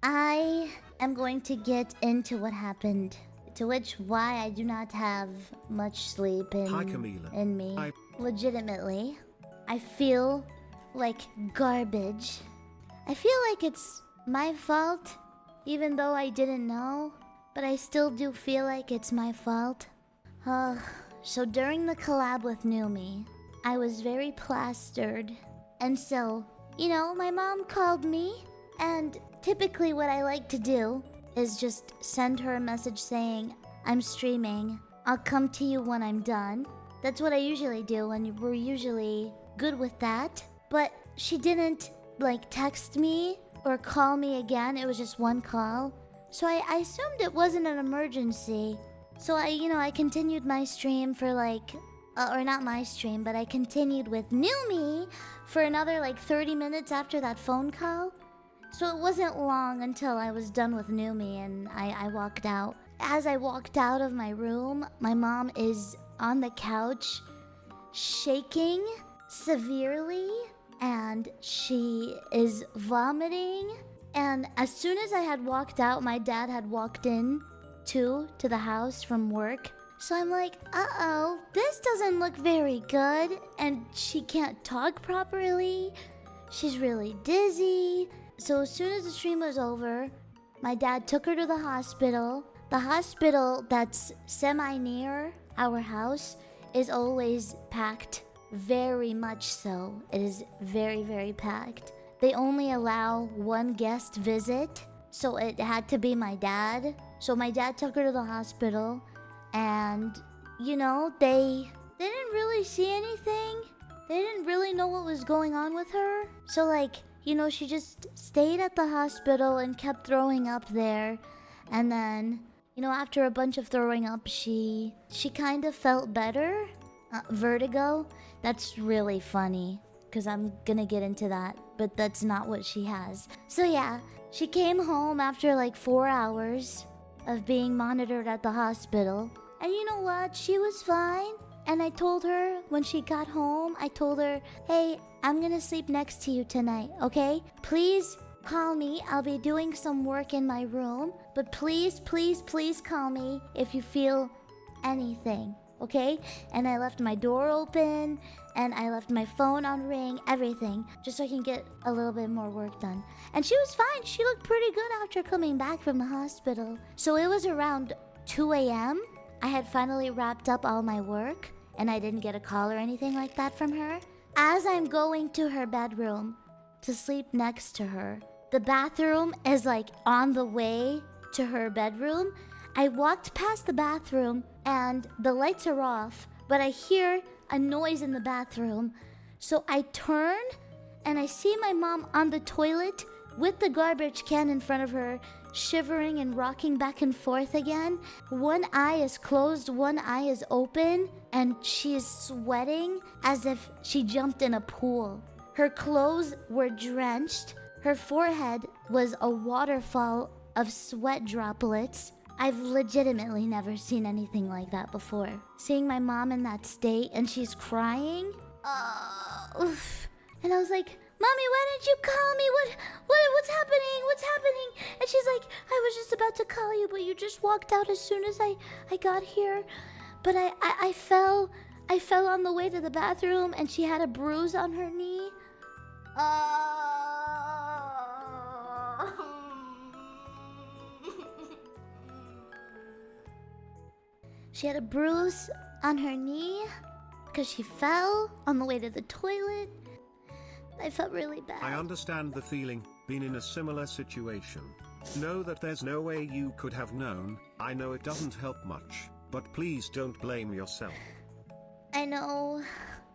I am going to get into what happened, to which why I do not have much sleep Hi, Camila. in me. Hi. Legitimately, I feel like garbage. I feel like it's my fault, even though I didn't know, but I still do feel like it's my fault. So during the collab with Numi, I was very plastered. And so, my mom called me, and typically what I like to do is just send her a message saying, I'm streaming, I'll come to you when I'm done. That's what I usually do, and we're usually good with that. But she didn't, text me or call me again. It was just one call. So I assumed it wasn't an emergency. So I continued my stream for or not my stream, but I continued with Numi for another 30 minutes after that phone call. So it wasn't long until I was done with Numi and I walked out. As I walked out of my room, my mom is on the couch, shaking severely, and she is vomiting. And as soon as I had walked out, my dad had walked in to the house from work. So I'm like, uh-oh, this doesn't look very good. And she can't talk properly. She's really dizzy. So as soon as the stream was over, my dad took her to the hospital. The hospital that's semi-near our house is always packed. Very much so. It is very, very packed. They only allow one guest visit, so it had to be my dad. So my dad took her to the hospital, and, they didn't really see anything. They didn't really know what was going on with her. So, she just stayed at the hospital and kept throwing up there. And then, after a bunch of throwing up, she kind of felt better. Vertigo. That's really funny, because I'm gonna get into that, but that's not what she has. So yeah, she came home after 4 hours of being monitored at the hospital. And you know what? She was fine. And I told her when she got home, I told her, hey, I'm gonna sleep next to you tonight, okay? Please call me. I'll be doing some work in my room. But please, please, please call me if you feel anything, okay? And I left my door open, and I left my phone on ring, everything, just so I can get a little bit more work done. And she was fine. She looked pretty good after coming back from the hospital. So it was around 2 a.m. I had finally wrapped up all my work, and I didn't get a call or anything like that from her. As I'm going to her bedroom to sleep next to her, the bathroom is on the way to her bedroom. I walked past the bathroom and the lights are off, but I hear a noise in the bathroom. So I turn and I see my mom on the toilet with the garbage can in front of her, shivering and rocking back and forth again. One eye is closed, one eye is open, and she is sweating as if she jumped in a pool. Her clothes were drenched. Her forehead was a waterfall of sweat droplets. I've legitimately never seen anything like that before. Seeing my mom in that state and she's crying. Oof. And I was like, Mommy, why didn't you call me? What's happening? What's happening? And she's like, I was just about to call you, but you just walked out as soon as I got here. But I fell on the way to the bathroom, and she had a bruise on her knee. She had a bruise on her knee because she fell on the way to the toilet. I felt really bad. I understand the feeling, been in a similar situation. Know that there's no way you could have known. I know it doesn't help much, but please don't blame yourself. I know,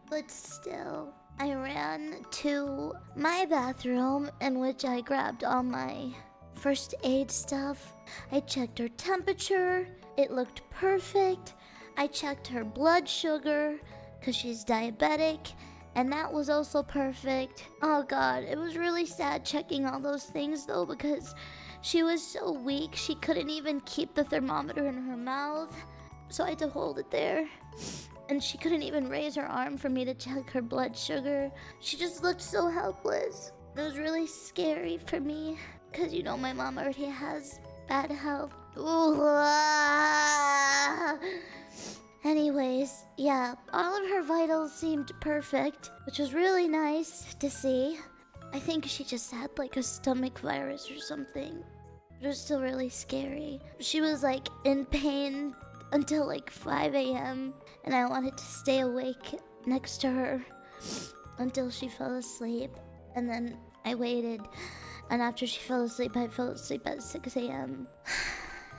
but still. I ran to my bathroom, in which I grabbed all my first aid stuff. I checked her temperature. It looked perfect. I checked her blood sugar, because she's diabetic, and that was also perfect. Oh God, it was really sad checking all those things though, because she was so weak, she couldn't even keep the thermometer in her mouth. So I had to hold it there. And she couldn't even raise her arm for me to check her blood sugar. She just looked so helpless. It was really scary for me. Because you know my mom already has bad health. Ooh. Anyways, yeah, all of her vitals seemed perfect, which was really nice to see. I think she just had like a stomach virus or something. It was still really scary. She was like in pain until like 5 a.m. and I wanted to stay awake next to her until she fell asleep. And then I waited, and after she fell asleep, I fell asleep at 6 a.m.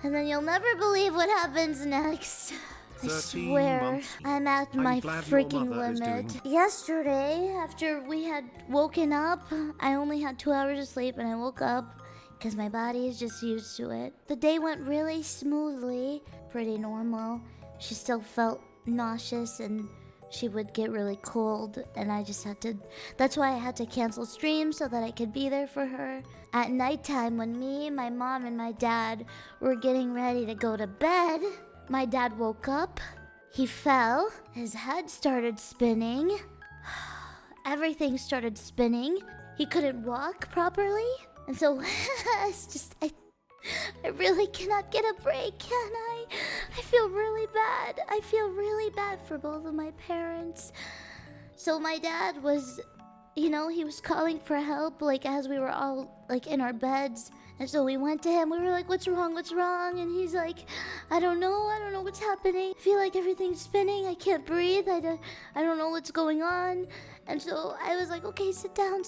And then you'll never believe what happens next. I swear, I'm at my freaking limit. Yesterday, after we had woken up, I only had 2 hours of sleep and I woke up because my body is just used to it. The day went really smoothly, pretty normal. She still felt nauseous and she would get really cold, and I just had to... That's why I had to cancel streams so that I could be there for her. At nighttime, when me, my mom, and my dad were getting ready to go to bed, my dad woke up, he fell, his head started spinning, everything started spinning, he couldn't walk properly, and so it's just... I really cannot get a break, can I? I feel really bad. I feel really bad for both of my parents. So my dad was, he was calling for help, like, as we were all, like, in our beds. And so we went to him. We were like, what's wrong? What's wrong? And he's like, I don't know what's happening. I feel like everything's spinning. I can't breathe. I don't know what's going on. And so I was like, okay, sit down.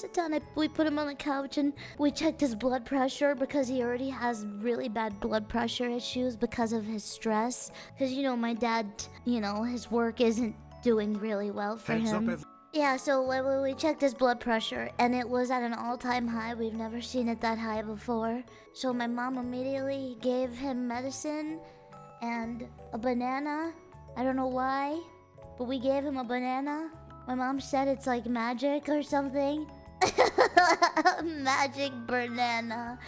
We put him on the couch and we checked his blood pressure because he already has really bad blood pressure issues because of his stress. Because, my dad, his work isn't doing really well for him. Yeah, so we checked his blood pressure and it was at an all-time high. We've never seen it that high before. So my mom immediately gave him medicine and a banana. I don't know why, but we gave him a banana. My mom said it's like magic or something. Magic banana.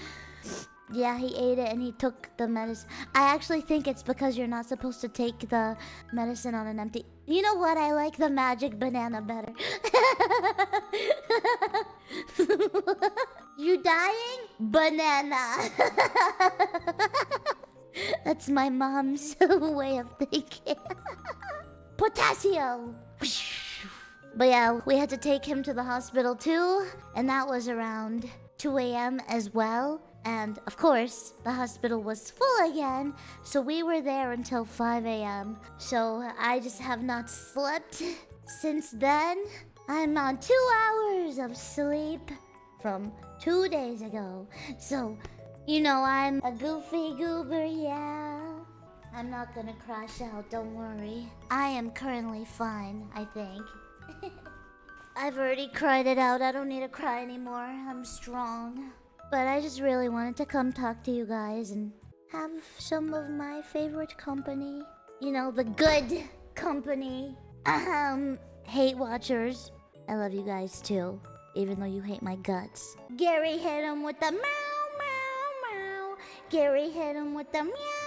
Yeah, he ate it and he took the medicine. I actually think it's because you're not supposed to take the medicine on an empty... You know what? I like the magic banana better. You dying? Banana. That's my mom's way of thinking. Potassium. But yeah, we had to take him to the hospital too, and that was around 2 a.m. as well. And of course, the hospital was full again, so we were there until 5 a.m. So I just have not slept since then. I'm on 2 hours of sleep from 2 days ago. So, I'm a goofy goober, yeah. I'm not gonna crash out, don't worry. I am currently fine, I think. I've already cried it out. I don't need to cry anymore. I'm strong. But I just really wanted to come talk to you guys and have some of my favorite company. The good company. Hate watchers. I love you guys too, even though you hate my guts. Gary hit him with the meow, meow, meow. Gary hit him with the meow.